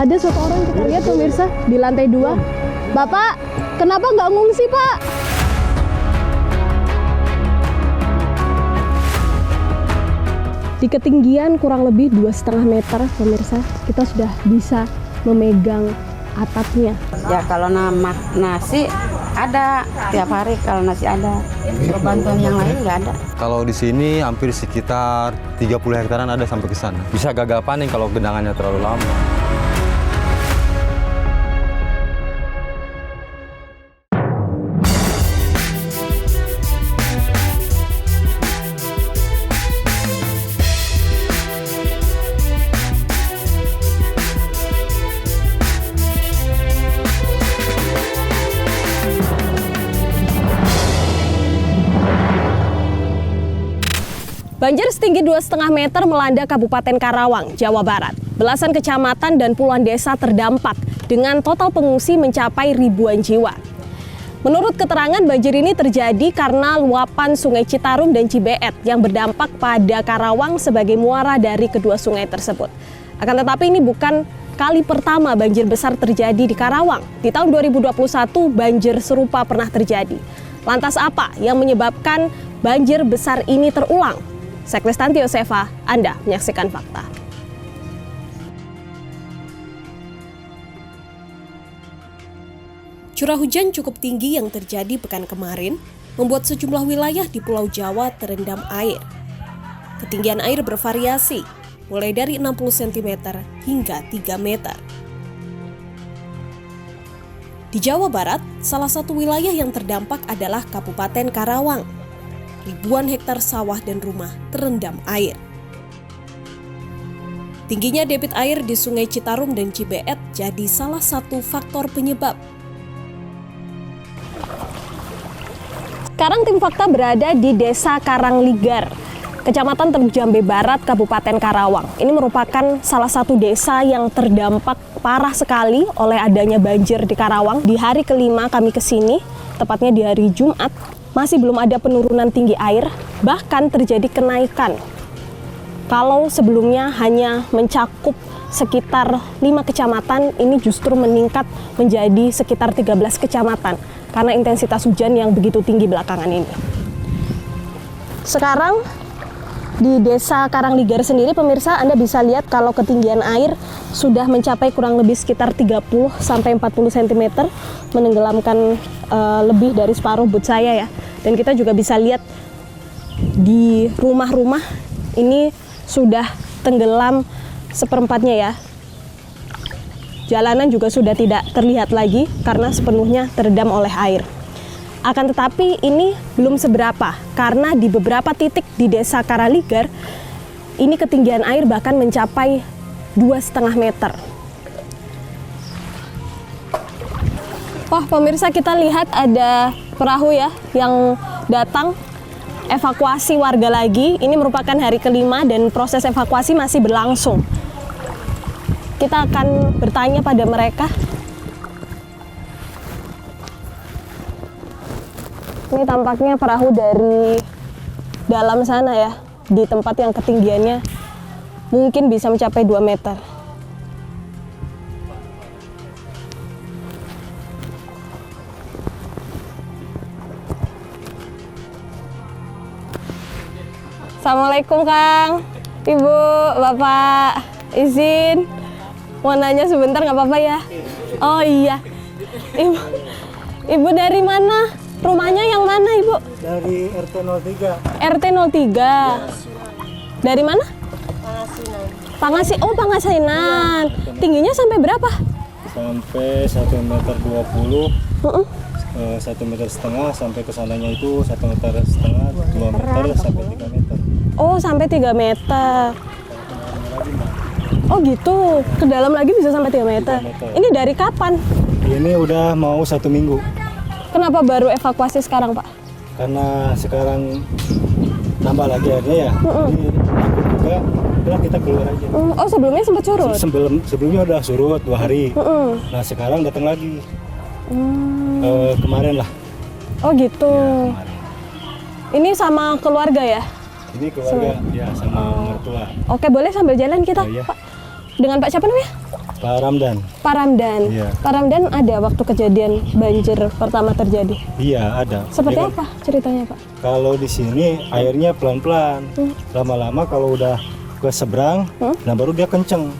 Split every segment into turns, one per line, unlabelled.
Ada satu orang kita lihat pemirsa di lantai 2. Bapak, kenapa nggak ngungsi Pak? Di ketinggian kurang lebih 2,5 meter pemirsa, kita sudah bisa memegang atapnya.
Ya kalau nasi ada tiap hari, kalau nasi ada. Kalau bantuan yang lain nggak ada.
Kalau di sini hampir sekitar 30 hektaran ada sampai ke sana. Bisa gagal panen kalau genangannya terlalu lama.
Banjir setinggi 2,5 meter melanda Kabupaten Karawang, Jawa Barat. Belasan kecamatan dan puluhan desa terdampak dengan total pengungsi mencapai ribuan jiwa. Menurut keterangan, banjir ini terjadi karena luapan Sungai Citarum dan Cibeet yang berdampak pada Karawang sebagai muara dari kedua sungai tersebut. Akan tetapi ini bukan kali pertama banjir besar terjadi di Karawang. Di tahun 2021 banjir serupa pernah terjadi. Lantas apa yang menyebabkan banjir besar ini terulang? Saya Kristanti Yosefa, Anda menyaksikan fakta. Curah hujan cukup tinggi yang terjadi pekan kemarin membuat sejumlah wilayah di Pulau Jawa terendam air. Ketinggian air bervariasi, mulai dari 60 cm hingga 3 meter. Di Jawa Barat, salah satu wilayah yang terdampak adalah Kabupaten Karawang. Ribuan hektar sawah dan rumah terendam air. Tingginya debit air di Sungai Citarum dan Cibeet jadi salah satu faktor penyebab. Sekarang tim fakta berada di Desa Karangligar, Kecamatan Teluk Jambe Barat, Kabupaten Karawang. Ini merupakan salah satu desa yang terdampak parah sekali oleh adanya banjir di Karawang. Di hari kelima kami ke sini, tepatnya di hari Jumat, masih belum ada penurunan tinggi air, bahkan terjadi kenaikan. Kalau sebelumnya hanya mencakup sekitar 5 kecamatan, ini justru meningkat menjadi sekitar 13 kecamatan karena intensitas hujan yang begitu tinggi belakangan ini. Sekarang di Desa Karangligar sendiri, pemirsa, Anda bisa lihat kalau ketinggian air sudah mencapai kurang lebih sekitar 30-40 cm, menenggelamkan lebih dari separuh but saya ya. Dan kita juga bisa lihat di rumah-rumah ini sudah tenggelam seperempatnya ya. Jalanan juga sudah tidak terlihat lagi karena sepenuhnya terendam oleh air. Akan tetapi ini belum seberapa karena di beberapa titik di Desa Karangligar ini ketinggian air bahkan mencapai 2,5 meter. Wah, pemirsa, kita lihat ada perahu ya yang datang evakuasi warga lagi. Ini merupakan hari kelima dan proses evakuasi masih berlangsung. Kita akan bertanya pada mereka. Ini tampaknya perahu dari dalam sana ya, di tempat yang ketinggiannya mungkin bisa mencapai 2 meter. Assalamualaikum Kang, Ibu, Bapak, izin mau nanya sebentar nggak apa-apa ya? Oh iya, Ibu dari mana? Rumahnya yang mana Ibu?
Dari RT 03.
RT 03. Dari mana? Pangasinan. Oh, Pangasinan. Tingginya sampai berapa?
Sampai 1,20 meter. 1,5 meter sampai ke sananya itu 1,5 meter, 2 meter sampai 3 meter.
Oh, sampai 3 meter. Oh gitu, ke dalam lagi bisa sampai 3 meter. Ini dari kapan?
Ini udah mau 1 minggu.
Kenapa baru evakuasi sekarang, Pak?
Karena sekarang nambah lagi airnya ya. Jadi takut juga, udah kita keluar aja.
Oh, sebelumnya sempat surut?
Sebelumnya udah surut 2 hari. Nah sekarang datang lagi. Kemarin lah.
Oh gitu.
Ya,
ini sama keluarga ya?
Ini keluarga ya sama mertua.
Oke, boleh sambil jalan kita,
Oh, iya.
Pak. dengan Pak siapa namanya?
Pak Ramdan.
Pak Ramdan.
Iya.
Pak Ramdan ada waktu kejadian banjir pertama terjadi.
Iya ada.
Seperti
Ya kan?
apa ceritanya Pak?
Kalau di sini airnya pelan-pelan. Lama-lama kalau udah ke seberang, nah baru dia kenceng.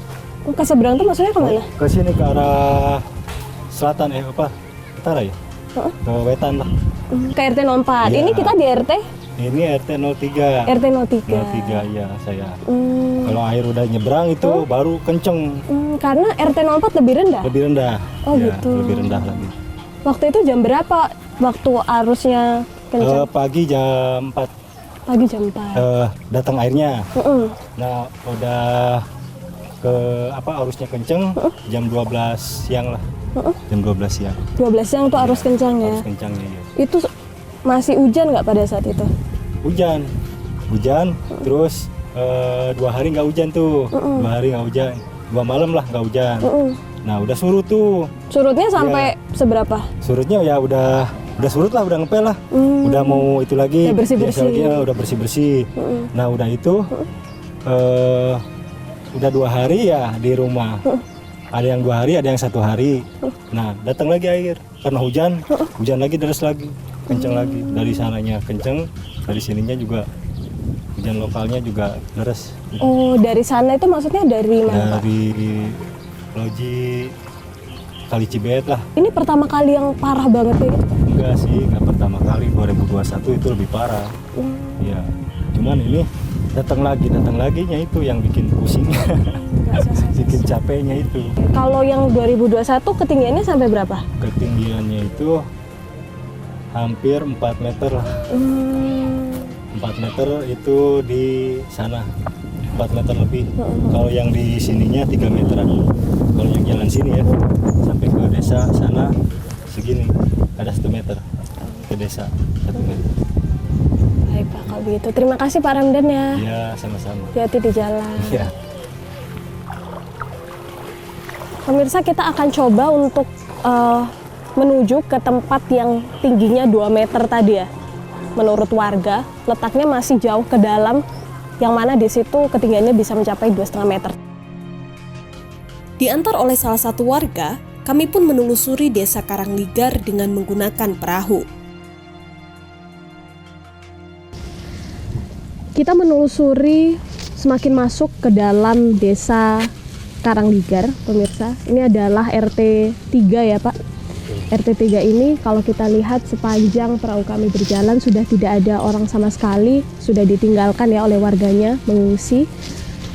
Ke seberang tuh maksudnya kemana?
Ke sini ke arah selatan utara ya? Ke wetan lah.
Ke RT 04.
Iya.
Ini kita di RT?
Ini RT 03.
RT 03.
03 ya saya.
Hmm,
Kalau air udah nyebrang itu baru kenceng,
karena RT 04 lebih rendah.
lebih rendah.
Oh,
Ya,
gitu.
lebih rendah lagi.
Waktu itu jam berapa? Waktu arusnya kencang?
Pagi jam 4
Pagi jam 4.
datang airnya.
Mm-mm.
Nah, udah ke arusnya kenceng jam 12 siang lah. Jam 12 siang.
12 siang tuh arus kencang ya.
Arus kencangnya ya.
Itu masih hujan nggak pada saat itu?
Hujan. Terus 2 hari nggak hujan tuh. 2 hari nggak hujan. 2 malam lah nggak hujan. Nah, udah surut tuh.
Surutnya sampai seberapa?
Surutnya ya udah surut lah, udah ngepel lah. Udah mau itu lagi.
Udah bersih-bersih.
biasa lagi, ya, udah bersih-bersih. Nah, udah itu udah 2 hari ya di rumah. Ada yang 2 hari, ada yang 1 hari. Nah, datang lagi air karena hujan lagi, deras lagi, kenceng lagi. Dari sananya kenceng, dari sininya juga hujan lokalnya juga deras.
Oh, dari sana itu maksudnya dari mana Pak?
Dari Loji Kali Cibet lah.
Ini pertama kali yang parah banget kayak gitu?
Enggak sih, nggak pertama kali. 2021 itu lebih parah. Ya, cuman ini datang laginya itu yang bikin pusing. Bikin capeknya itu.
Kalau yang 2021 ketinggiannya sampai berapa?
Ketinggiannya itu hampir 4 meter lah. 4 meter itu di sana 4 meter lebih. Kalau yang di sininya 3 meteran. Kalau yang jalan sini ya sampai ke desa sana segini ada 1 meter ke desa 1 meter.
Baik Pak, kalau begitu terima kasih Pak Ramdan ya.
Iya, sama-sama.
Hati-hati di jalan.
Iya.
Pemirsa, kita akan coba untuk menuju ke tempat yang tingginya 2 meter tadi ya. Menurut warga, letaknya masih jauh ke dalam, yang mana di situ ketinggiannya bisa mencapai 2,5 meter.
Diantar oleh salah satu warga, kami pun menelusuri desa Karangligar dengan menggunakan perahu.
Kita menelusuri semakin masuk ke dalam desa Karangligar, pemirsa. Ini adalah RT 3 ya Pak. RT 3 ini kalau kita lihat sepanjang perahu kami berjalan sudah tidak ada orang sama sekali, sudah ditinggalkan ya oleh warganya, mengungsi.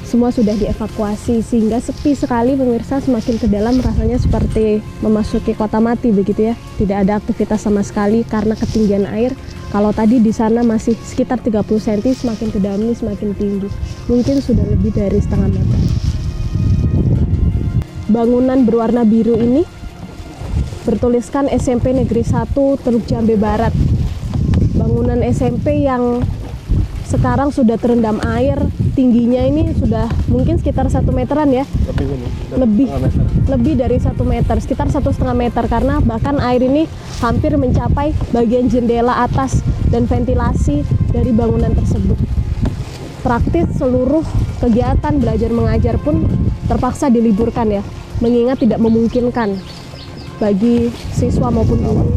Semua sudah dievakuasi sehingga sepi sekali pemirsa. Semakin ke dalam rasanya seperti memasuki kota mati begitu ya. Tidak ada aktivitas sama sekali karena ketinggian air. Kalau tadi di sana masih sekitar 30 cm, semakin ke dalam ini semakin tinggi. Mungkin sudah lebih dari setengah meter. Bangunan berwarna biru ini bertuliskan SMP Negeri 1 Teluk Jambe Barat. Bangunan SMP yang sekarang sudah terendam air, tingginya ini sudah mungkin sekitar 1 meteran ya. Lebih dari 1 meter, sekitar 1,5 meter, karena bahkan air ini hampir mencapai bagian jendela atas dan ventilasi dari bangunan tersebut. Praktis seluruh kegiatan belajar mengajar pun terpaksa diliburkan ya, mengingat tidak memungkinkan bagi siswa maupun guru.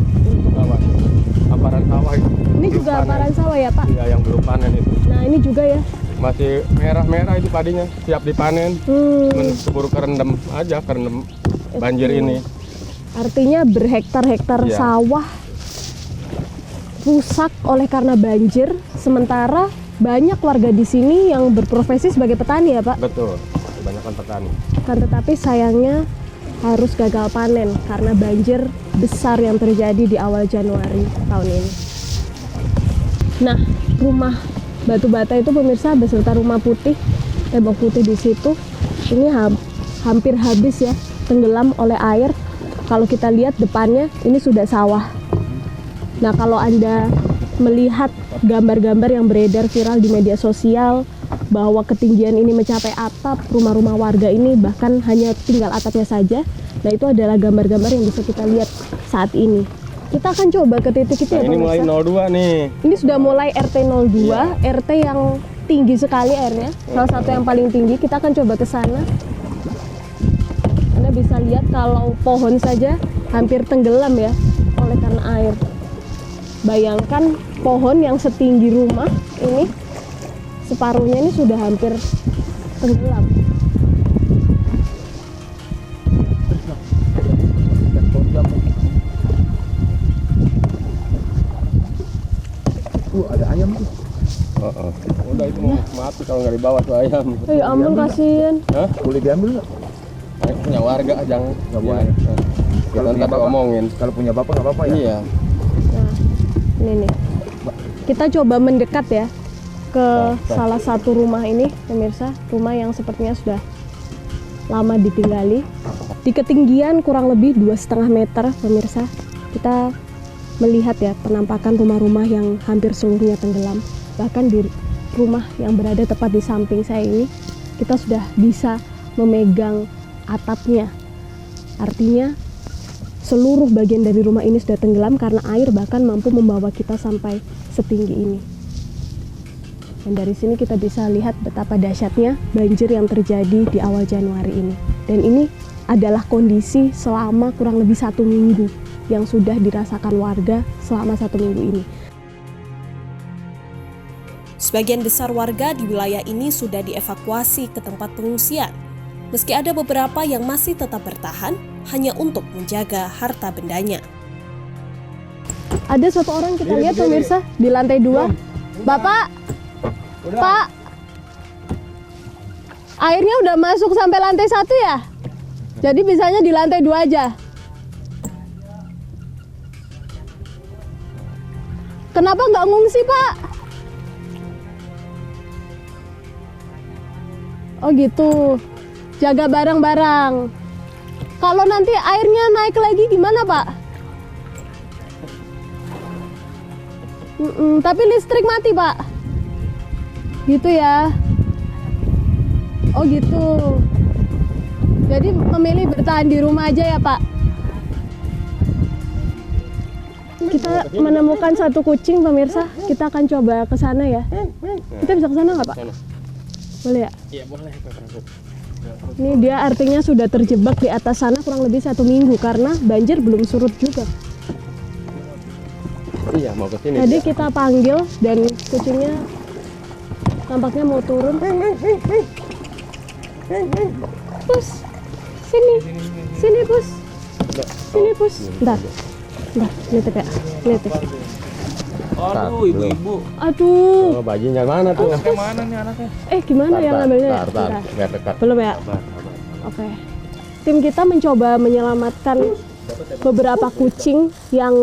Hamparan sawah itu.
Ini juga hamparan sawah ya Pak?
Iya, yang belum panen itu.
Nah ini juga ya?
Masih merah-merah itu padinya, siap dipanen. Cuman keburu kerendam aja, kerendam banjir ini.
Artinya berhektar-hektar
Iya.
sawah rusak oleh karena banjir, sementara banyak warga di sini yang berprofesi sebagai petani ya Pak?
Betul, kebanyakan petani.
Kan tetapi sayangnya harus gagal panen karena banjir besar yang terjadi di awal Januari tahun ini. Nah, rumah batu bata itu pemirsa beserta rumah putih, tembok putih di situ, ini hampir habis ya, tenggelam oleh air. Kalau kita lihat depannya ini sudah sawah. Nah, kalau Anda melihat gambar-gambar yang beredar viral di media sosial bahwa ketinggian ini mencapai atap rumah-rumah warga ini, bahkan hanya tinggal atapnya saja. Nah, itu adalah gambar-gambar yang bisa kita lihat saat ini. Kita akan coba ke titik itu ya,
Ini mulai
pemirsa.
02 nih.
Ini sudah mulai RT 02, RT yang tinggi sekali airnya, salah satu yang paling tinggi. Kita akan coba ke sana. bisa lihat kalau pohon saja hampir tenggelam ya oleh karena air. Bayangkan pohon yang setinggi rumah ini, separuhnya ini sudah hampir tenggelam.
Ada ayam tuh. Udah itu mau mati kalau nggak dibawa tuh ayam.
Ya ampun, kasihan.
Hah? Boleh diambil nggak? Punya warga jangan. Nggak boleh. Kalau ntar ngomongin. Kalau punya bapak nggak apa-apa ya? Iya.
Nah, ini nih. Kita coba mendekat ya ke salah satu rumah ini, pemirsa. Rumah yang sepertinya sudah lama ditinggali. Di ketinggian kurang lebih 2,5 meter, pemirsa. Kita melihat ya penampakan rumah-rumah yang hampir seluruhnya tenggelam. Bahkan di rumah yang berada tepat di samping saya ini, kita sudah bisa memegang atapnya. Artinya seluruh bagian dari rumah ini sudah tenggelam karena air bahkan mampu membawa kita sampai setinggi ini. Dan dari sini kita bisa lihat betapa dahsyatnya banjir yang terjadi di awal Januari ini. Dan ini adalah kondisi selama kurang lebih 1 minggu yang sudah dirasakan warga selama 1 minggu ini.
Sebagian besar warga di wilayah ini sudah dievakuasi ke tempat pengungsian. Meski ada beberapa yang masih tetap bertahan hanya untuk menjaga harta bendanya.
Ada satu orang kita lihat pemirsa di lantai 2. Bapak, Pak, airnya udah masuk sampai lantai 1 ya? Jadi bisanya di lantai 2 aja. Kenapa nggak ngungsi, Pak? Oh gitu, jaga barang-barang. Kalau nanti airnya naik lagi gimana, Pak? Tapi listrik mati, Pak. Gitu ya. Oh gitu. Jadi memilih bertahan di rumah aja ya, Pak? Kita menemukan satu kucing, pemirsa. Kita akan coba ke sana ya. Kita bisa ke sana nggak, Pak? Boleh ya?
Iya boleh.
Ini dia artinya sudah terjebak di atas sana kurang lebih 1 minggu karena banjir belum surut juga.
Iya mau ke sini.
Jadi kita panggil dan kucingnya nampaknya mau turun. Pus, sini, sini Pus, sini Pus. Bentar, nitip ya, nitip.
Aduh, ibu-ibu.
Aduh.
Oh, bajunya mana tuh?
Mana nih anaknya?
Gimana yang ngambilnya ya?
Tar,
Bentar.
biar dekat.
Belum ya? Oke. Tim kita mencoba menyelamatkan beberapa kucing yang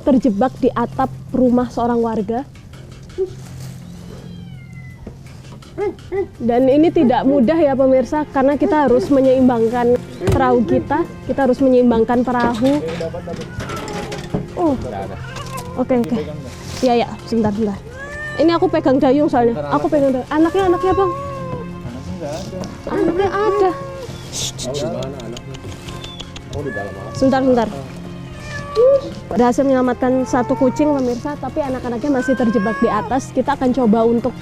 terjebak di atap rumah seorang warga. Dan ini tidak mudah ya pemirsa, karena kita harus menyeimbangkan perahu kita harus menyeimbangkan perahu. Oh, oke. Iya ya, sebentar. Ini aku pegang dayung soalnya. Aku pegang dayung. Anaknya bang. Anaknya ada. Sebentar. Berhasil menyelamatkan satu kucing pemirsa, tapi anak-anaknya masih terjebak di atas. Kita akan coba untuk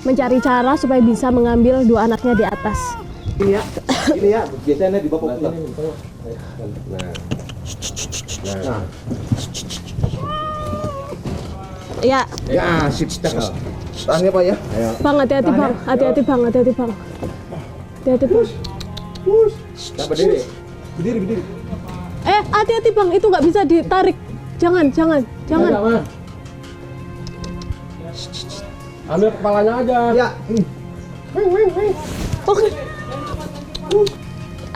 mencari cara supaya bisa mengambil 2 anaknya di atas.
Ini ya, biasanya di bawah putar. Nah.
Ya.
Ya, sip. Tahan ya, Pak ya.
Bang, hati-hati bang. Hati-hati bang. Hati-hati bang.
Nah, berdiri.
Hati-hati bang. Itu nggak bisa ditarik. Jangan.
Ambil kepalanya aja.
Ya.
Oke.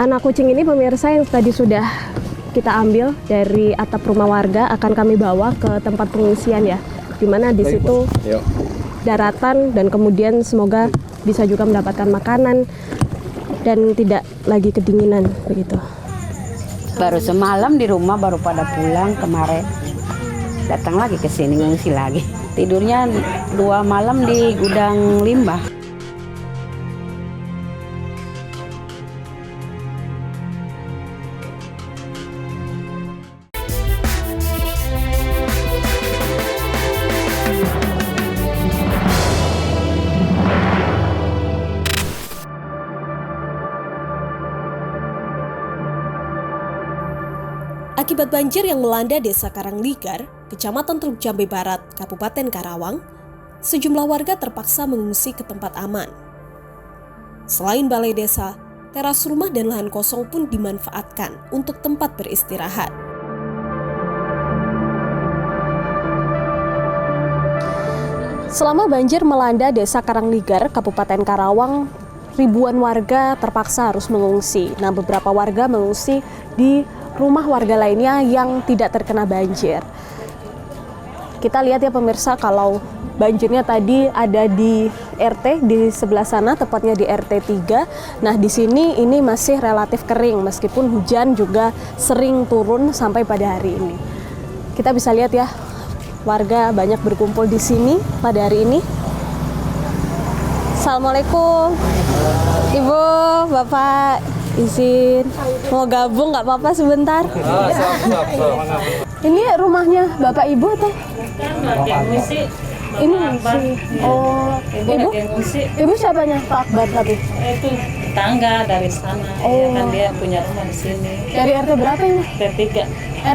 Anak kucing ini pemirsa yang tadi sudah kita ambil dari atap rumah warga akan kami bawa ke tempat pengungsian ya, dimana di situ daratan dan kemudian semoga bisa juga mendapatkan makanan dan tidak lagi kedinginan begitu.
Baru semalam di rumah, baru pada pulang kemarin. Datang lagi ke sini ngungsi lagi. Tidurnya 2 malam di gudang limbah.
Akibat banjir yang melanda Desa Karangligar, Kecamatan Teluk Jambe Barat, Kabupaten Karawang, sejumlah warga terpaksa mengungsi ke tempat aman. Selain balai desa, teras rumah dan lahan kosong pun dimanfaatkan untuk tempat beristirahat.
Selama banjir melanda Desa Karangligar, Kabupaten Karawang, ribuan warga terpaksa harus mengungsi. Nah, beberapa warga mengungsi di rumah warga lainnya yang tidak terkena banjir. Kita lihat ya pemirsa, kalau banjirnya tadi ada di RT di sebelah sana, tepatnya di RT 3. Nah, di sini ini masih relatif kering meskipun hujan juga sering turun sampai pada hari ini. Kita bisa lihat ya, warga banyak berkumpul di sini pada hari ini. Assalamualaikum. Ibu, Bapak, izin mau gabung nggak apa-apa sebentar? Ini rumahnya Bapak Ibu atau? Ini ngungsi. Oh, Ibu siapanya? Pak Akbar tapi?
Itu tetangga dari sana. Ya kan dia punya rumah di sini.
Dari RT berapa ini?
RT 3.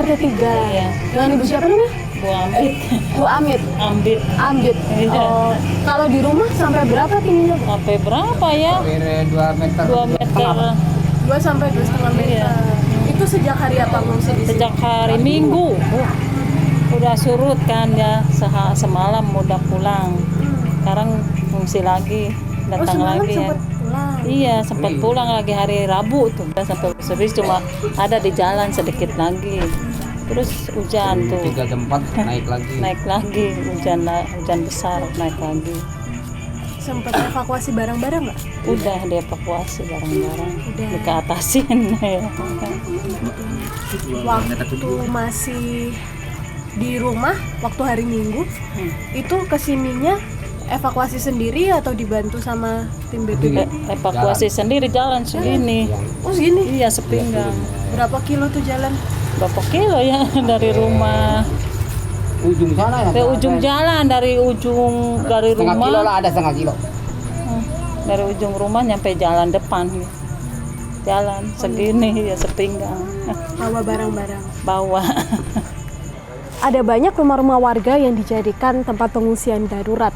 RT 3.
Iya.
Dengan Ibu siapa namanya?
Bu Ambit.
Bu Amit.
Ambit.
Ambit.
Iya.
Oh, kalau di rumah sampai berapa tingginya?
Sampai berapa ya? 2 meter. 2 meter.
2 sampai 2,5 meter.
Iya.
Itu sejak hari apa ngungsi di sini?
Sejak hari Minggu. Udah surut kan ya, semalam udah pulang. Sekarang ngungsi lagi, datang lagi ya.
Pulang.
Iya, sempat pulang lagi hari Rabu tuh. Udah sampai servis cuma ada di jalan sedikit lagi. Terus hujan tuh.
3 jam 4 naik lagi.
Naik lagi, hujan besar naik lagi.
Sempat evakuasi barang-barang nggak?
Udah dievakuasi barang-barang, dikeatasin ya.
Waktu masih di rumah, waktu hari Minggu, itu kesininya evakuasi sendiri atau dibantu sama tim BPBD?
Evakuasi sendiri jalan segini.
Oh segini?
Iya, sepinggang.
Berapa kilo tuh jalan?
Berapa kilo ya dari rumah
Ujung sana ya.
ke ujung jalan, dari
Setengah kilo
rumah
lah, ada setengah kilo.
dari ujung rumah nyampe jalan depan, jalan segini ya sepinggang.
Bawa barang-barang.
Bawa.
Ada banyak rumah-rumah warga yang dijadikan tempat pengungsian darurat.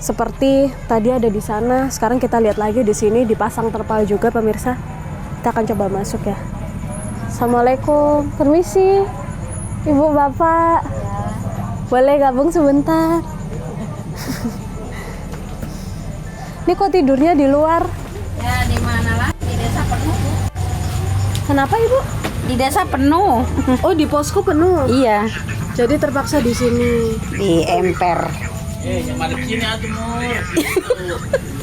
Seperti tadi ada di sana, sekarang kita lihat lagi di sini dipasang terpal juga pemirsa. Kita akan coba masuk ya. Assalamualaikum, permisi. Ibu Bapak, boleh gabung sebentar? Ini kok tidurnya di luar?
Ya di mana lah? Di desa penuh.
Kenapa Ibu?
Di desa penuh.
Oh di posko penuh.
Iya,
Jadi terpaksa di sini.
di emper.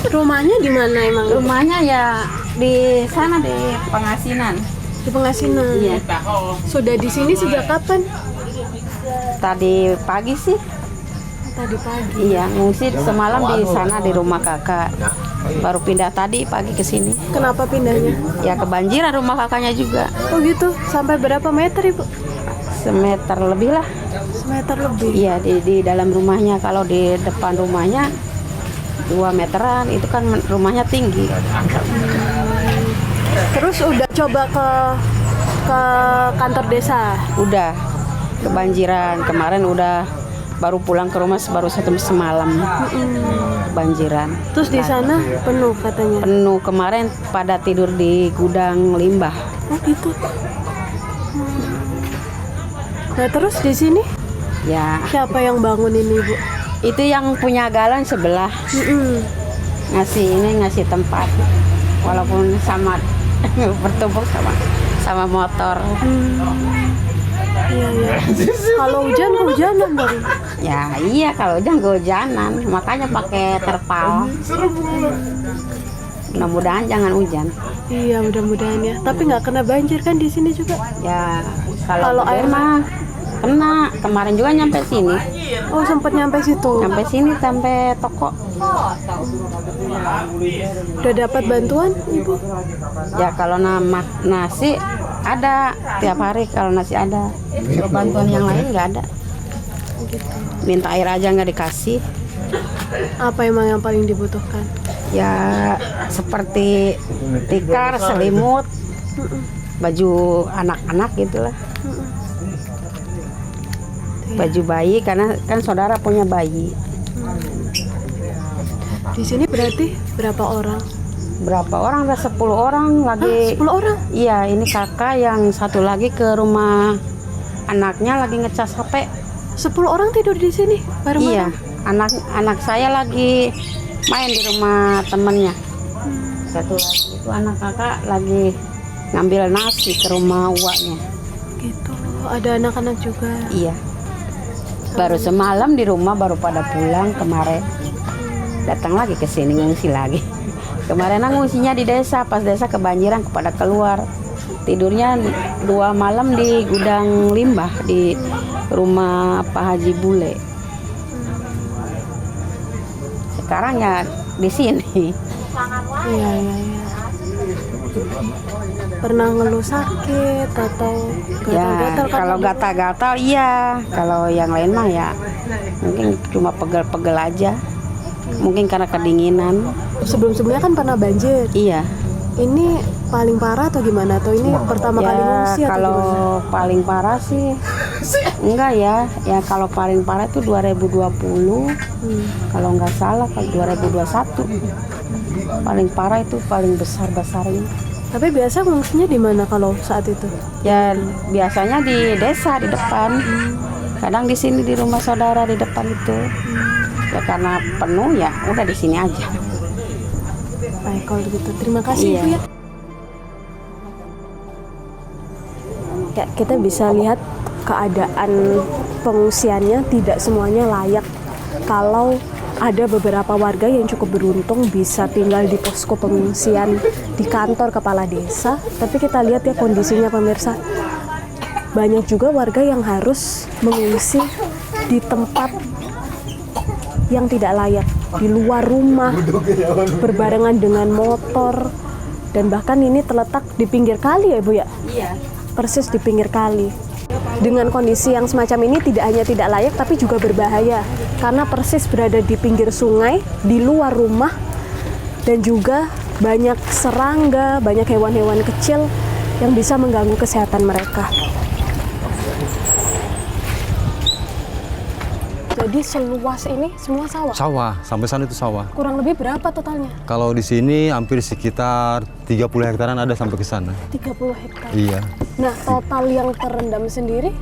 Rumahnya di mana emang?
Rumahnya ya di sana di Pengasinan.
Di Pengasinan.
Iya.
Sudah di sini sejak kapan?
Tadi pagi sih.
Tadi pagi.
Iya, ngungsi semalam di sana di rumah kakak. Baru pindah tadi pagi ke sini.
Kenapa pindahnya?
Ya kebanjiran rumah kakaknya juga.
Oh gitu. Sampai berapa meter Ibu?
Semeter lebih lah.
Semeter lebih.
Iya, di dalam rumahnya. Kalau di depan rumahnya 2 meteran, itu kan rumahnya tinggi.
Terus udah coba ke kantor desa.
Udah kebanjiran. Kemarin udah baru pulang ke rumah baru semalam. Banjiran.
Terus di sana penuh katanya.
Penuh, kemarin pada tidur di gudang limbah.
Oh gitu. Nah terus di sini
Ya,
siapa yang bangun ini Bu?
itu yang punya galon sebelah ngasih tempat. Walaupun sama bertumpuk sama motor.
Iya iya. Kalau hujan kehujanan baru.
Ya iya, kalau hujan kehujanan, makanya pakai terpal. Mudah-mudahan jangan hujan.
Iya mudah-mudahan ya. Tapi nggak kena banjir kan di sini juga?
Ya
Kalau
kalau air
air
mah kena. Kemarin juga nyampe sini.
Oh sempat nyampe situ.
Sampai sini, sampai toko.
Udah dapat bantuan Ibu?
Ya kalau nasi ada tiap hari, kalau nasi ada. Kalau bantuan yang lain nggak ada. Minta air aja nggak dikasih.
Apa emang yang paling dibutuhkan?
Ya seperti tikar, selimut, baju anak-anak gitulah. baju bayi karena kan saudara punya bayi.
Di sini berarti berapa orang?
Berapa orang? Ada 10 orang lagi.
10 orang?
Iya, ini kakak yang satu lagi ke rumah anaknya lagi ngecas HP.
10 orang tidur di sini bareng-bareng?
Iya, anak saya lagi main di rumah temennya. Satu lagi itu anak kakak lagi ngambil nasi ke rumah uaknya.
Gitu, ada anak-anak juga.
Iya. Baru semalam di rumah, baru pada pulang kemarin. Datang lagi ke sini ngungsi lagi. Kemarin ngungsinya di desa, pas desa kebanjiran pada keluar. Tidurnya 2 malam di gudang limbah di rumah Pak Haji Bule. Sekarang ya di sini.
Iya. Pernah ngeluh sakit atau gatal-gatal?
Ya, kalau gatal-gatal iya. Kalau yang lain mah ya mungkin cuma pegel-pegel aja. Mungkin karena kedinginan.
Sebelum-sebelumnya kan pernah banjir.
Iya.
Ini paling parah atau gimana? Atau ini pertama kali ngungsi atau
kalau
gimana?
paling parah sih enggak ya. Ya kalau paling parah itu 2020. Kalau nggak salah kalau 2021. Paling parah itu paling besar-besarnya.
Tapi biasa ngungsinya di mana kalau saat itu?
Ya biasanya di desa di depan. Kadang di sini di rumah saudara di depan itu. Ya karena penuh ya udah di sini aja.
Baik kalau begitu. Terima kasih
Iya.
Ibu ya. Ya, kita bisa lihat keadaan pengungsiannya tidak semuanya layak. Kalau ada beberapa warga yang cukup beruntung bisa tinggal di posko pengungsian di kantor kepala desa. Tapi kita lihat ya kondisinya pemirsa. Banyak juga warga yang harus mengungsi di tempat yang tidak layak, di luar rumah, berbarengan dengan motor, dan bahkan ini terletak di pinggir kali ya Ibu ya?
Iya.
Persis di pinggir kali. Dengan kondisi yang semacam ini tidak hanya tidak layak tapi juga berbahaya karena persis berada di pinggir sungai, di luar rumah, dan juga banyak serangga, banyak hewan-hewan kecil yang bisa mengganggu kesehatan mereka. Jadi seluas ini semua sawah?
Sawah, sampai sana itu sawah.
Kurang lebih berapa totalnya?
Kalau di sini hampir sekitar 30 hektaran ada sampai ke sana.
30 hektar.
Iya.
Nah, total yang terendam sendiri?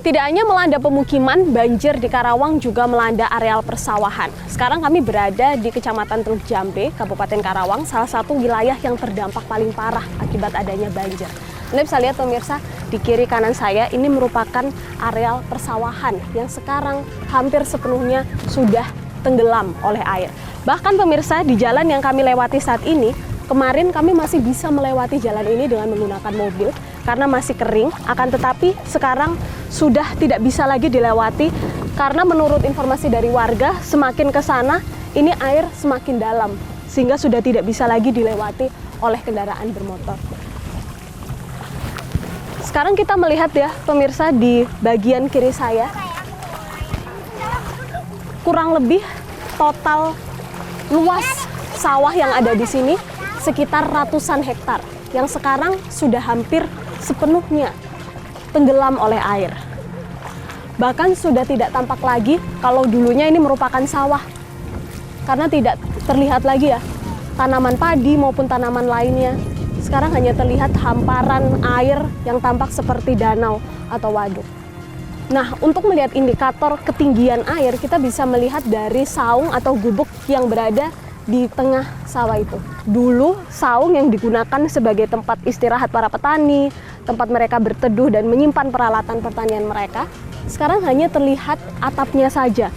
Tidak hanya melanda pemukiman, banjir di Karawang juga melanda areal persawahan. Sekarang kami berada di Kecamatan Teluk Jambe, Kabupaten Karawang, salah satu wilayah yang terdampak paling parah akibat adanya banjir. Anda bisa lihat pemirsa, di kiri kanan saya ini merupakan areal persawahan yang sekarang hampir sepenuhnya sudah tenggelam oleh air. Bahkan pemirsa, di jalan yang kami lewati saat ini, kemarin kami masih bisa melewati jalan ini dengan menggunakan mobil karena masih kering, akan tetapi sekarang sudah tidak bisa lagi dilewati karena menurut informasi dari warga semakin ke sana ini air semakin dalam sehingga sudah tidak bisa lagi dilewati oleh kendaraan bermotor. Sekarang kita melihat ya pemirsa di bagian kiri saya kurang lebih total luas sawah yang ada di sini sekitar ratusan hektar yang sekarang sudah hampir sepenuhnya tenggelam oleh air. Bahkan sudah tidak tampak lagi kalau dulunya ini merupakan sawah. Karena tidak terlihat lagi ya tanaman padi maupun tanaman lainnya. Sekarang hanya terlihat hamparan air yang tampak seperti danau atau waduk. Nah, untuk melihat indikator ketinggian air, kita bisa melihat dari saung atau gubuk yang berada di tengah sawah itu. Dulu saung yang digunakan sebagai tempat istirahat para petani, tempat mereka berteduh dan menyimpan peralatan pertanian mereka, sekarang hanya terlihat atapnya saja.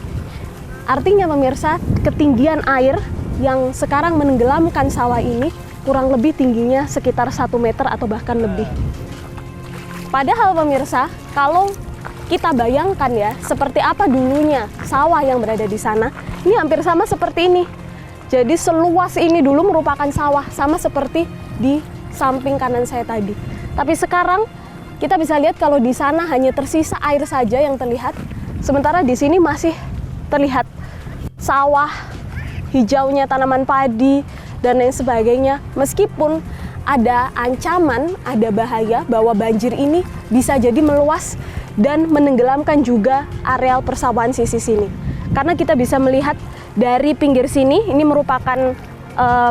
Artinya pemirsa, ketinggian air yang sekarang menenggelamkan sawah ini kurang lebih tingginya sekitar 1 meter atau bahkan lebih. Padahal pemirsa, kalau kita bayangkan ya, seperti apa dulunya sawah yang berada di sana, ini hampir sama seperti ini. Jadi seluas ini dulu merupakan sawah, sama seperti di samping kanan saya tadi. Tapi sekarang kita bisa lihat kalau di sana hanya tersisa air saja yang terlihat. Sementara di sini masih terlihat sawah, hijaunya tanaman padi, dan lain sebagainya. Meskipun ada ancaman, ada bahaya bahwa banjir ini bisa jadi meluas dan menenggelamkan juga areal persawahan sisi sini. Karena kita bisa melihat dari pinggir sini, ini merupakan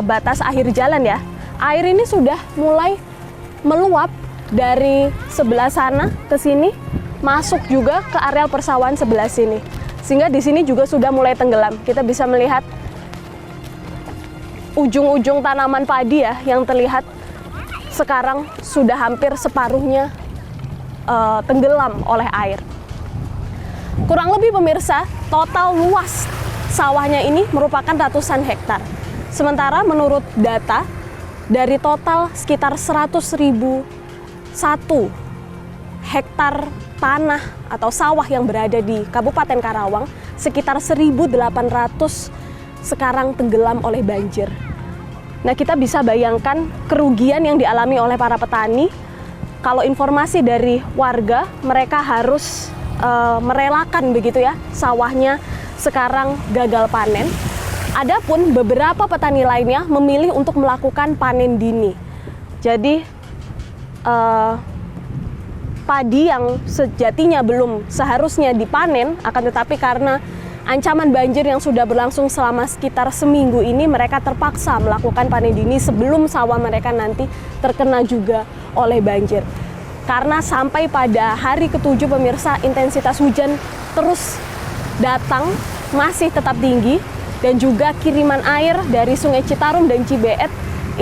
batas akhir jalan ya. Air ini sudah mulai meluap dari sebelah sana ke sini, masuk juga ke areal persawahan sebelah sini. Sehingga di sini juga sudah mulai tenggelam. Kita bisa melihat ujung-ujung tanaman padi ya yang terlihat sekarang sudah hampir separuhnya tenggelam oleh air. Kurang lebih pemirsa, total luas sawahnya ini merupakan ratusan hektar. Sementara menurut data dari total sekitar 100.001 hektar tanah atau sawah yang berada di Kabupaten Karawang, sekitar 1.800 sekarang tenggelam oleh banjir. Nah, kita bisa bayangkan kerugian yang dialami oleh para petani. Kalau informasi dari warga, mereka harus merelakan begitu ya, sawahnya sekarang gagal panen. Adapun beberapa petani lainnya memilih untuk melakukan panen dini. Jadi padi yang sejatinya belum seharusnya dipanen, akan tetapi karena ancaman banjir yang sudah berlangsung selama sekitar seminggu ini, mereka terpaksa melakukan panen dini sebelum sawah mereka nanti terkena juga oleh banjir. Karena sampai pada hari ke-7 pemirsa, intensitas hujan terus datang, masih tetap tinggi, dan juga kiriman air dari Sungai Citarum dan Cibeet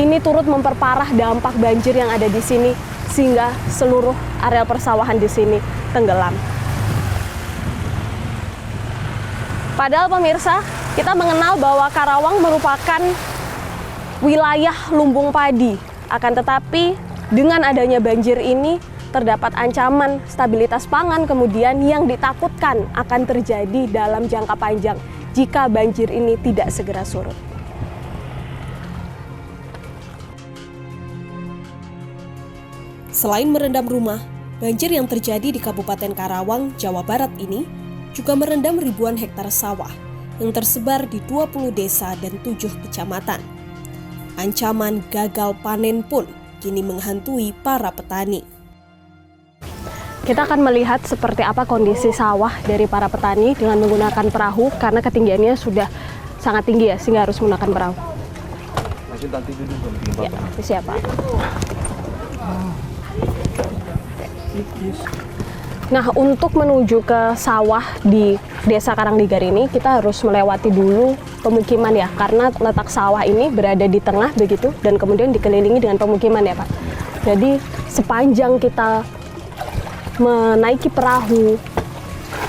ini turut memperparah dampak banjir yang ada di sini, sehingga seluruh areal persawahan di sini tenggelam. Padahal pemirsa, kita mengenal bahwa Karawang merupakan wilayah lumbung padi. Akan tetapi dengan adanya banjir ini terdapat ancaman stabilitas pangan kemudian yang ditakutkan akan terjadi dalam jangka panjang jika banjir ini tidak segera surut.
Selain merendam rumah, banjir yang terjadi di Kabupaten Karawang, Jawa Barat ini juga merendam ribuan hektar sawah yang tersebar di 20 desa dan 7 kecamatan. Ancaman gagal panen pun kini menghantui para petani.
Kita akan melihat seperti apa kondisi sawah dari para petani dengan menggunakan perahu karena ketinggiannya sudah sangat tinggi ya, sehingga harus menggunakan perahu. Ya, siapa? Nah, untuk menuju ke sawah di Desa Karangligar ini, kita harus melewati dulu pemukiman ya, karena letak sawah ini berada di tengah begitu, dan kemudian dikelilingi dengan pemukiman ya Pak. Jadi sepanjang kita menaiki perahu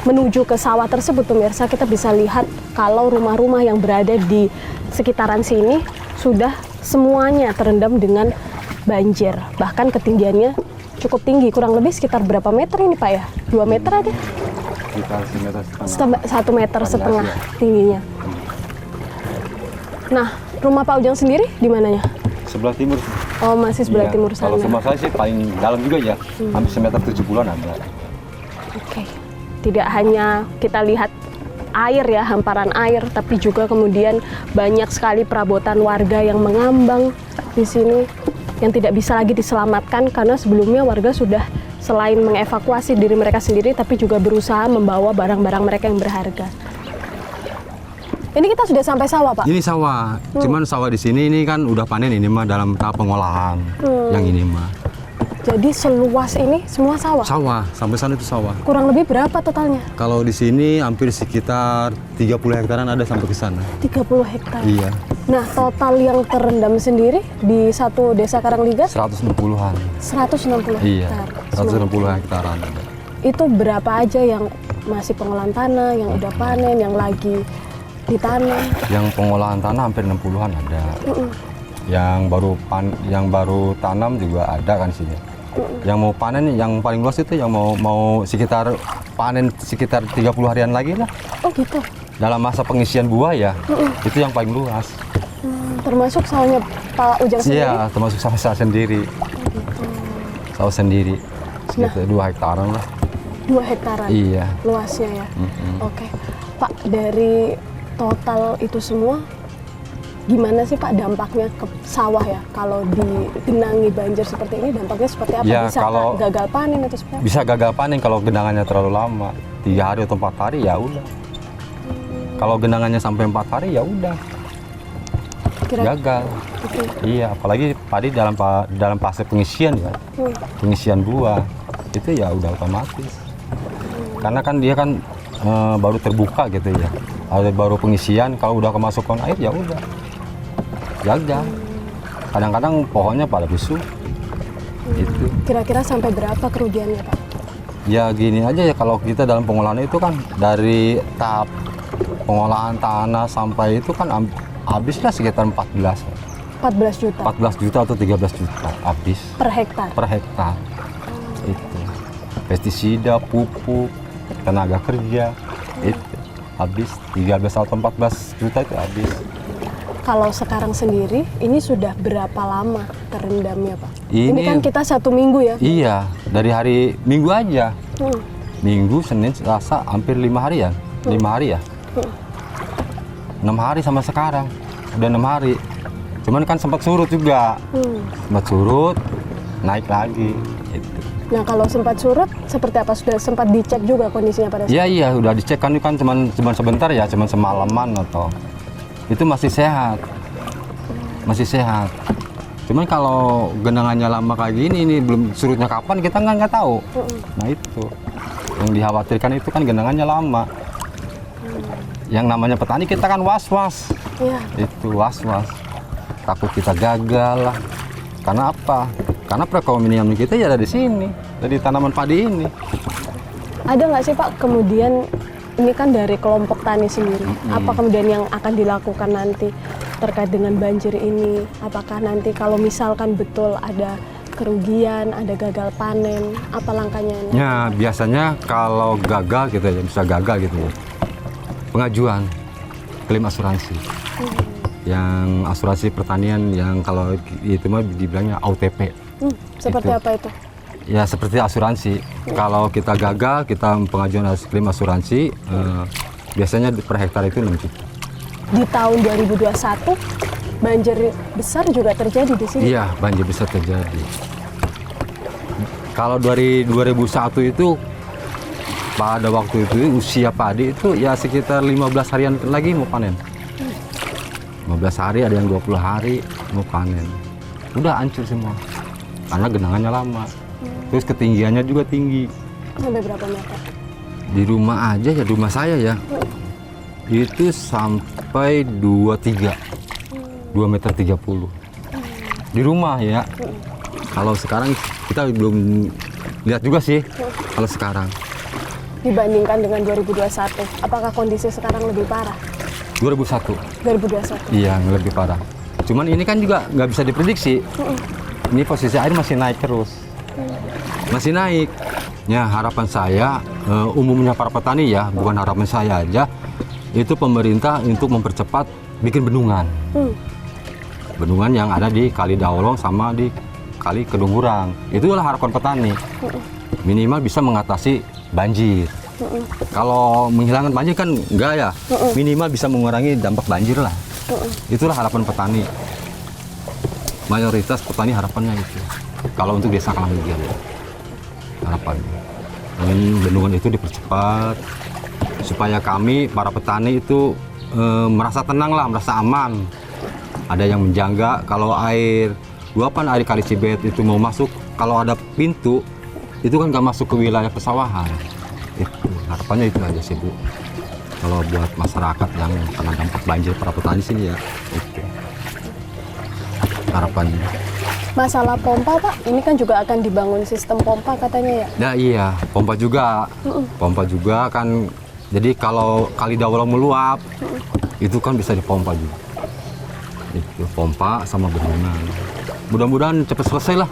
menuju ke sawah tersebut pemirsa, kita bisa lihat kalau rumah-rumah yang berada di sekitaran sini sudah semuanya terendam dengan banjir. Bahkan ketinggiannya cukup tinggi, kurang lebih sekitar berapa meter ini Pak ya? 2 meter ada? Sekitar 1,5 meter tingginya. Nah, rumah Pak Ujang sendiri di mananya?
Sebelah timur.
Oh, masih sebelah timur sana.
Kalau rumah saya sih paling dalam juga ya, hampir semeter 70-an ada.
Oke. Tidak hanya kita lihat air ya, hamparan air, tapi juga kemudian banyak sekali perabotan warga yang mengambang di sini yang tidak bisa lagi diselamatkan karena sebelumnya warga sudah selain mengevakuasi diri mereka sendiri tapi juga berusaha membawa barang-barang mereka yang berharga. Ini kita sudah sampai sawah, Pak?
Ini sawah, cuman sawah di sini ini kan udah panen ini mah dalam tahap pengolahan. Yang ini mah.
Jadi seluas ini semua sawah?
Sawah, sampai sana itu sawah.
Kurang lebih berapa totalnya?
Kalau di sini hampir sekitar 30 hektaran ada sampai ke sana.
30 hektar?
Iya.
Nah, total yang terendam sendiri di satu desa Karangligar?
160-an.
160
Iya,
hektar.
160 hektaran.
Itu berapa aja yang masih pengolahan tanah, yang udah panen, yang lagi ditanam?
Yang pengolahan tanah hampir 60-an ada. Yang baru tanam juga ada kan sini. Yang mau panen yang paling luas itu yang mau sekitar panen sekitar 30 harian lagi lah.
Oh gitu.
Dalam masa pengisian buah ya. Itu yang paling luas.
Termasuk sawahnya Pak Ujang sendiri?
Iya, termasuk sawah saya sendiri. Sawah sendiri. gitu, 2 hektaran lah.
2 hektaran
Iya.
luasnya ya. Oke, Pak, dari total itu semua, gimana sih Pak dampaknya ke sawah ya? Kalau digenangi banjir seperti ini, dampaknya seperti apa?
Ya,
Bisa
kalau-
gagal panen atau seperti apa?
Bisa gagal panen kalau genangannya terlalu lama, 3 hari atau 4 hari ya udah. Kalau genangannya sampai 4 hari ya udah
Kira-
gagal.
Oke.
Iya, apalagi padi dalam fase pengisian ya, pengisian buah itu ya udah otomatis. Karena kan dia kan baru terbuka gitu ya, baru pengisian. Kalau udah kemasukan air ya udah gagal. Kadang-kadang pohonnya pada busuk. Itu.
Kira-kira sampai berapa kerugiannya Pak?
Ya gini aja ya, kalau kita dalam pengolahan itu kan dari tahap pengolahan tanah sampai itu kan habislah sekitar 14
juta
14 juta atau 13 juta habis
per hektar.
per hektar. Itu pestisida, pupuk, tenaga kerja itu habis 13 atau 14 juta itu habis.
Kalau sekarang sendiri, ini sudah berapa lama terendamnya Pak?
Ini-
kan kita 1 minggu ya?
Iya, dari hari Minggu aja.
Hmm.
Minggu, Senin, Selasa, hampir 5 hari ya? 5 hari ya? 6 hari sama sekarang. Udah 6 hari. Cuman kan sempat surut juga. Sempat surut, naik lagi. Gitu.
Nah kalau sempat surut, seperti apa? Sudah sempat dicek juga kondisinya pada saat
Iya, iya, udah dicek kan cuman sebentar ya, cuman semalaman atau itu masih sehat. Masih sehat. Cuman kalau genangannya lama kayak gini, ini belum surutnya kapan kita nggak tahu. Nah itu yang dikhawatirkan itu kan genangannya lama. Yang namanya petani kita kan was-was.
Iya.
Itu was-was. Takut kita gagal lah. Karena apa? Karena perekonomian kita ya ada di sini, dari tanaman padi ini.
Ada nggak sih Pak kemudian, ini kan dari kelompok tani sendiri, apa kemudian yang akan dilakukan nanti terkait dengan banjir ini? Apakah nanti kalau misalkan betul ada kerugian, ada gagal panen, apa langkahnya?
Ya biasanya kalau gagal gitu ya, bisa gagal gitu ya. Pengajuan klaim asuransi. Yang asuransi pertanian yang kalau itu mah dibilangnya OTP.
Seperti
Itu.
apa itu?
Ya seperti asuransi. Kalau kita gagal, kita pengajuan klaim asuransi, biasanya per hektar itu 6 juta.
Di tahun 2021 banjir besar juga terjadi di sini.
Iya, banjir besar terjadi. Kalau dari 2001 itu, pada waktu itu usia padi itu ya sekitar 15 harian lagi mau panen. 15 hari, ada yang 20 hari mau panen. Udah hancur semua, karena genangannya lama. Terus ketinggiannya juga tinggi.
Sampai berapa meter?
Di rumah aja ya, di rumah saya ya, itu sampai 2,3, 2,30 meter. Di rumah ya. Kalau sekarang kita belum lihat juga sih, kalau sekarang.
Dibandingkan dengan 2021, apakah kondisi sekarang lebih parah?
2001,
2021.
iya lebih parah. Cuman ini kan juga nggak bisa diprediksi. Ini posisi air masih naik terus. Masih naik. Ya harapan saya, umumnya para petani ya, bukan harapan saya aja, itu pemerintah untuk mempercepat bikin bendungan. Bendungan yang ada di Kali Daolong sama di Kali Kedungurang. Itulah harapan petani. Minimal bisa mengatasi banjir. Kalau menghilangkan banjir kan enggak ya, minimal bisa mengurangi dampak banjir lah. Itulah harapan petani. Mayoritas petani harapannya itu. Kalau untuk desa Karanglegar ya, harapannya. Ingin bendungan itu dipercepat supaya kami para petani itu merasa tenang lah, merasa aman. Ada yang menjangga kalau air luapan air Kali Cibet itu mau masuk, kalau ada pintu itu kan nggak masuk ke wilayah pesawahan. Itu harapannya itu aja sih Bu. Kalau buat masyarakat yang kena dampak banjir para petani sini ya, itu harapannya.
Masalah pompa Pak, ini kan juga akan dibangun sistem pompa katanya ya?
Nah iya, pompa juga. Pompa juga kan, jadi kalau Kali Daolong meluap, itu kan bisa dipompa juga. Itu pompa sama bendungan. Mudah-mudahan cepat selesai lah.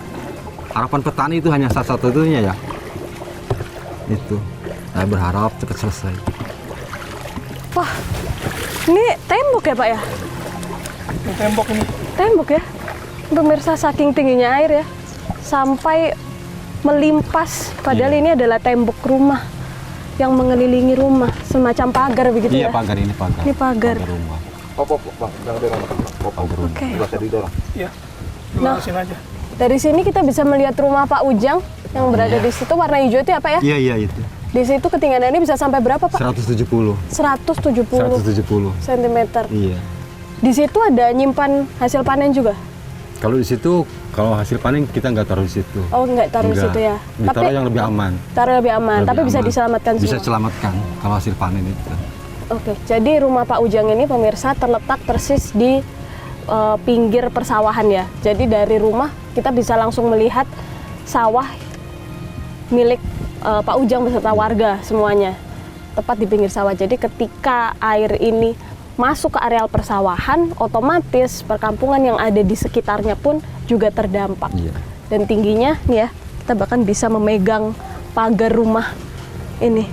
Harapan petani itu hanya satu-satunya ya. Itu, saya berharap cepat selesai.
Wah, ini tembok ya Pak ya?
Ini tembok ini.
Tembok ya? Pemirsa, saking tingginya air ya, sampai melimpas, padahal ini adalah tembok rumah yang mengelilingi rumah, semacam pagar begitu
Iya,
ya?
pagar ini pagar.
Ini pagar.
Pagar rumah.
Bang, jangan dorong.
Pagar rumah.
Oke.
Enggak usah didorong.
Nah, dari sini kita bisa melihat rumah Pak Ujang yang berada di situ, warna hijau itu apa ya?
Iya itu.
Di situ ketinggiannya bisa sampai berapa Pak?
170.
170 cm.
Iya.
Di situ ada nyimpan hasil panen juga?
Kalau di situ, kalau hasil panen kita nggak taruh di situ.
Oh, nggak taruh di
Nggak.
situ ya?
Ditaruh yang lebih aman.
Taruh lebih aman,
Lebih
tapi bisa
aman.
diselamatkan
Bisa
semua?
selamatkan kalau hasil panen itu.
Oke, jadi rumah Pak Ujang ini pemirsa terletak persis di pinggir persawahan ya. Jadi dari rumah kita bisa langsung melihat sawah milik Pak Ujang beserta warga semuanya. Tepat di pinggir sawah. Jadi ketika air ini masuk ke areal persawahan, otomatis perkampungan yang ada di sekitarnya pun juga terdampak.
Iya.
Dan tingginya nih ya, kita bahkan bisa memegang pagar rumah ini.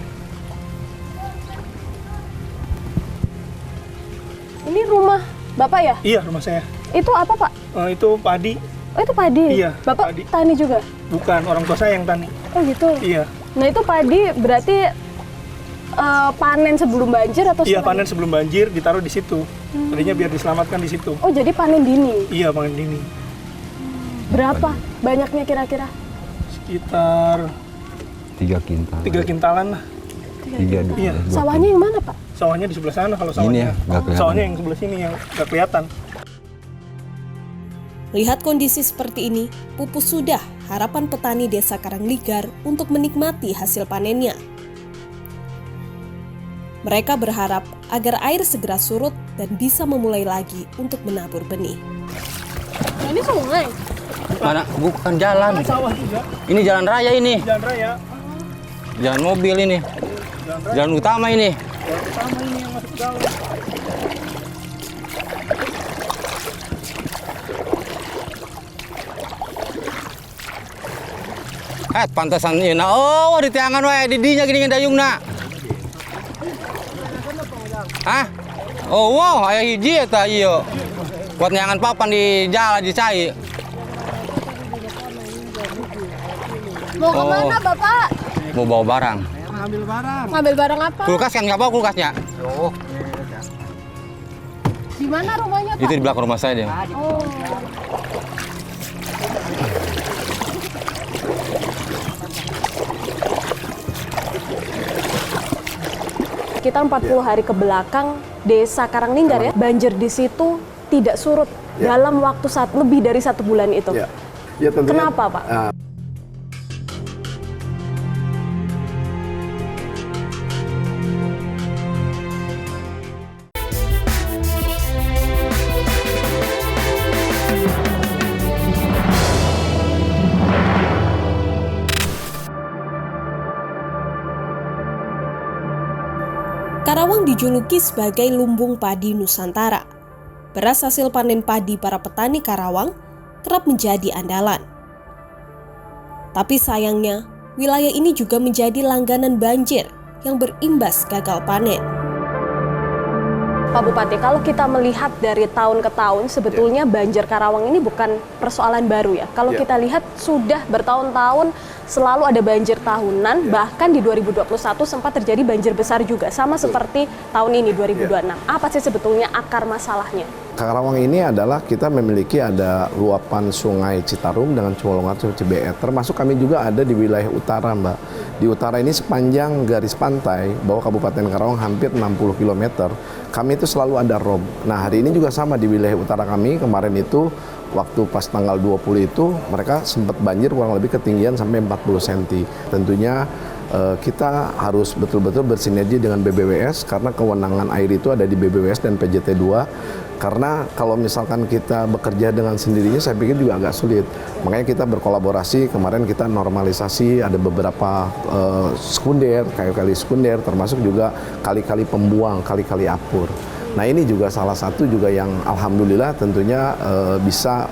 Ini rumah Bapak ya?
Iya, rumah saya.
Itu apa Pak?
Itu padi,
Oh itu padi?
Iya,
Bapak
padi.
tani juga?
bukan orang tua saya yang tani.
Oh gitu?
Iya,
Nah itu padi berarti panen sebelum banjir atau
iya
setelah?
panen sebelum banjir ditaruh di situ. Tadinya biar diselamatkan di situ.
Oh jadi panen dini?
Iya, panen dini.
Berapa banyaknya kira-kira?
Sekitar
3 kintal.
3 kintalan lah.
3.
Iya.
Sawahnya yang mana Pak?
Sawahnya di sebelah sana kalau sawahnya.
Ini ya, nggak kelihatan.
Sawahnya yang sebelah sini yang nggak kelihatan.
Lihat kondisi seperti ini, pupus sudah harapan petani desa Karangligar untuk menikmati hasil panennya. Mereka berharap agar air segera surut dan bisa memulai lagi untuk menabur benih.
Nah, ini sungai?
Mana? Bukan jalan.
Sawah juga,
Ini jalan raya ini.
jalan raya.
Jalan mobil ini. Jalan utama ini.
Jalan utama ini yang masuk ke dalam.
Pantasan ini. Oh, di tiangan wae di dinya gini dayungna. Hah? Oh, wow, aya hiji eta ieu. Buat nyangan papan di jalan di cai.
Mau kemana Bapak?
Mau bawa barang.
Ngambil barang apa?
Kulkas kan nggak bawa kulkasnya?
Di mana rumahnya Pak?
Itu di belakang rumah saya dia.
Oh. Kita 40 hari ke belakang desa Karanglinggar ya, banjir di situ tidak surut dalam waktu lebih dari 1 bulan itu.
Ya, tentunya.
Kenapa Pak?
Karawang dijuluki sebagai lumbung padi Nusantara. Beras hasil panen padi para petani Karawang kerap menjadi andalan. Tapi sayangnya, wilayah ini juga menjadi langganan banjir yang berimbas gagal panen.
Pak Bupati, kalau kita melihat dari tahun ke tahun, sebetulnya banjir Karawang ini bukan persoalan baru ya. Kalau kita lihat sudah bertahun-tahun selalu ada banjir tahunan, bahkan di 2021 sempat terjadi banjir besar juga, sama seperti tahun ini 2026. Apa sih sebetulnya akar masalahnya?
Karawang ini adalah kita memiliki ada luapan sungai Citarum dengan Colongan Cibeet, termasuk kami juga ada di wilayah utara, Mbak. Di utara ini sepanjang garis pantai bahwa Kabupaten Karawang hampir 60 km, kami itu selalu ada rob. Nah hari ini juga sama di wilayah utara kami, kemarin itu waktu pas tanggal 20 itu mereka sempat banjir kurang lebih ketinggian sampai 40 cm. Tentunya kita harus betul-betul bersinergi dengan BBWS karena kewenangan air itu ada di BBWS dan PJT2. Karena kalau misalkan kita bekerja dengan sendirinya saya pikir juga agak sulit. Makanya kita berkolaborasi, kemarin kita normalisasi ada beberapa sekunder, kali-kali sekunder, termasuk juga kali-kali pembuang, kali-kali apur. Nah ini juga salah satu juga yang alhamdulillah tentunya bisa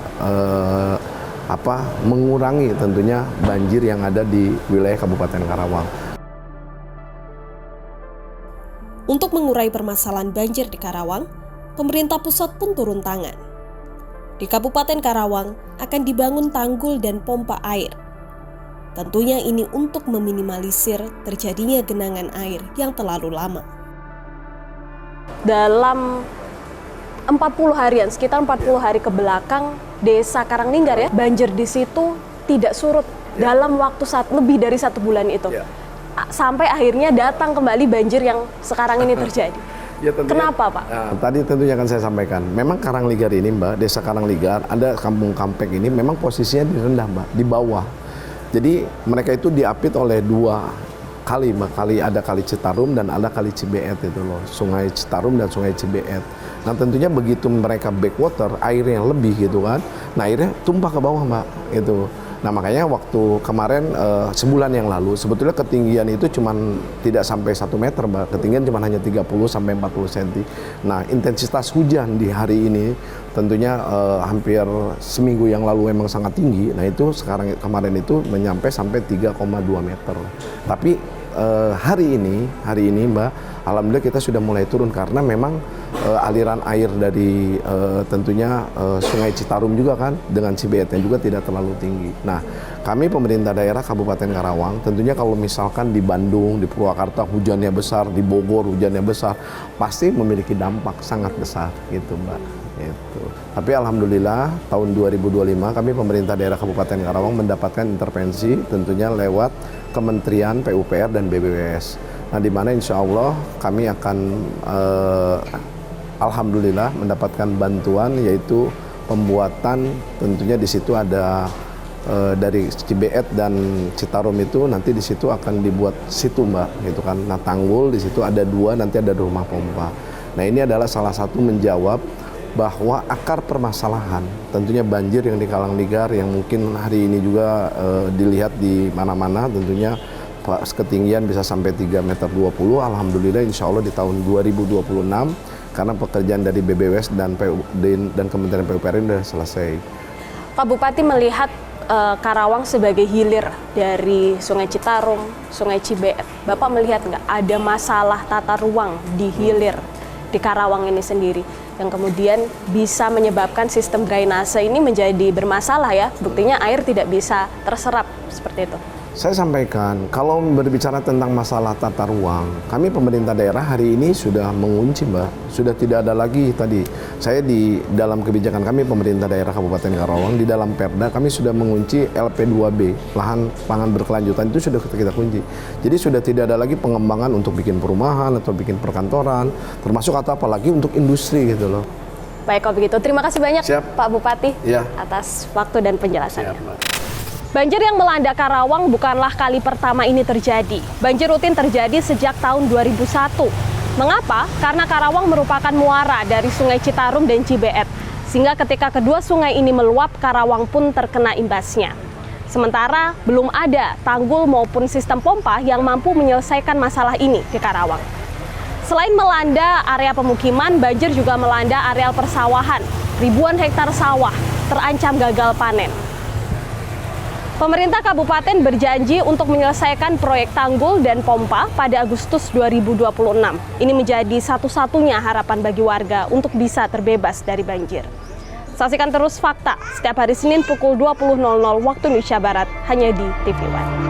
mengurangi tentunya banjir yang ada di wilayah Kabupaten Karawang.
Untuk mengurai permasalahan banjir di Karawang, pemerintah pusat pun turun tangan. Di Kabupaten Karawang akan dibangun tanggul dan pompa air. Tentunya ini untuk meminimalisir terjadinya genangan air yang terlalu lama.
Dalam 40 harian, sekitar 40 hari ke belakang, Desa Karanglinggar ya, banjir di situ tidak surut dalam waktu lebih dari 1 bulan itu. Sampai akhirnya datang kembali banjir yang sekarang ini terjadi.
Ya,
kenapa Pak?
Nah, tadi tentunya akan saya sampaikan. Memang Karanglinggar ini Mbak, Desa Karanglinggar, ada Kampung Kampek ini memang posisinya di rendah Mbak, di bawah. Jadi mereka itu diapit oleh 2 kali Mbak, ada kali Citarum dan ada kali Cibeet itu loh, Sungai Citarum dan Sungai Cibeet. Nah tentunya begitu mereka backwater, airnya lebih gitu kan, nah airnya tumpah ke bawah Mbak itu. Nah makanya waktu kemarin sebulan yang lalu sebetulnya ketinggian itu cuma tidak sampai 1 meter Mbak, ketinggian cuma hanya 30 sampai 40 cm. Nah intensitas hujan di hari ini tentunya hampir seminggu yang lalu memang sangat tinggi. Nah itu kemarin itu menyampai sampai 3,2 meter. Tapi hari ini Mbak, alhamdulillah kita sudah mulai turun karena memang aliran air dari tentunya Sungai Citarum juga kan dengan Cibeetnya juga tidak terlalu tinggi. Nah, kami pemerintah daerah Kabupaten Karawang tentunya kalau misalkan di Bandung, di Purwakarta hujannya besar, di Bogor hujannya besar, pasti memiliki dampak sangat besar gitu Mbak. Itu. Tapi alhamdulillah tahun 2025 kami pemerintah daerah Kabupaten Karawang mendapatkan intervensi tentunya lewat Kementerian PUPR dan BBWS. Nah di mana insya Allah kami akan alhamdulillah mendapatkan bantuan yaitu pembuatan tentunya di situ ada dari Cibeet dan Citarum itu nanti di situ akan dibuat situ Mbak gitu kan. Nah tanggul di situ ada 2 nanti ada rumah pompa. Nah ini adalah salah satu menjawab bahwa akar permasalahan tentunya banjir yang di Karanglinggar yang mungkin hari ini juga dilihat di mana-mana tentunya ketinggian bisa sampai 3,20 meter. Alhamdulillah insya Allah di tahun 2026 karena pekerjaan dari BBWS dan Kementerian PUPR ini sudah selesai.
Pak Bupati melihat Karawang sebagai hilir dari Sungai Citarum, Sungai Cibeet. Bapak melihat nggak ada masalah tata ruang di hilir di Karawang ini sendiri yang kemudian bisa menyebabkan sistem drainase ini menjadi bermasalah ya, buktinya air tidak bisa terserap seperti itu.
Saya sampaikan, kalau berbicara tentang masalah tata ruang, kami pemerintah daerah hari ini sudah mengunci Mbak, sudah tidak ada lagi tadi. Saya di dalam kebijakan kami pemerintah daerah Kabupaten Karawang, di dalam Perda kami sudah mengunci LP2B, lahan pangan berkelanjutan itu sudah kita kunci. Jadi sudah tidak ada lagi pengembangan untuk bikin perumahan atau bikin perkantoran, termasuk atau apalagi untuk industri gitu loh.
Baik kalau begitu, terima kasih banyak
Siap.
Pak Bupati atas waktu dan penjelasannya. Banjir yang melanda Karawang bukanlah kali pertama ini terjadi. Banjir rutin terjadi sejak tahun 2001. Mengapa? Karena Karawang merupakan muara dari Sungai Citarum dan Cibeet. Sehingga ketika kedua sungai ini meluap, Karawang pun terkena imbasnya. Sementara belum ada tanggul maupun sistem pompa yang mampu menyelesaikan masalah ini di Karawang. Selain melanda area pemukiman, banjir juga melanda areal persawahan. Ribuan hektar sawah terancam gagal panen. Pemerintah kabupaten berjanji untuk menyelesaikan proyek tanggul dan pompa pada Agustus 2026. Ini menjadi satu-satunya harapan bagi warga untuk bisa terbebas dari banjir. Saksikan terus Fakta setiap hari Senin pukul 20.00 waktu Indonesia Barat hanya di TV One.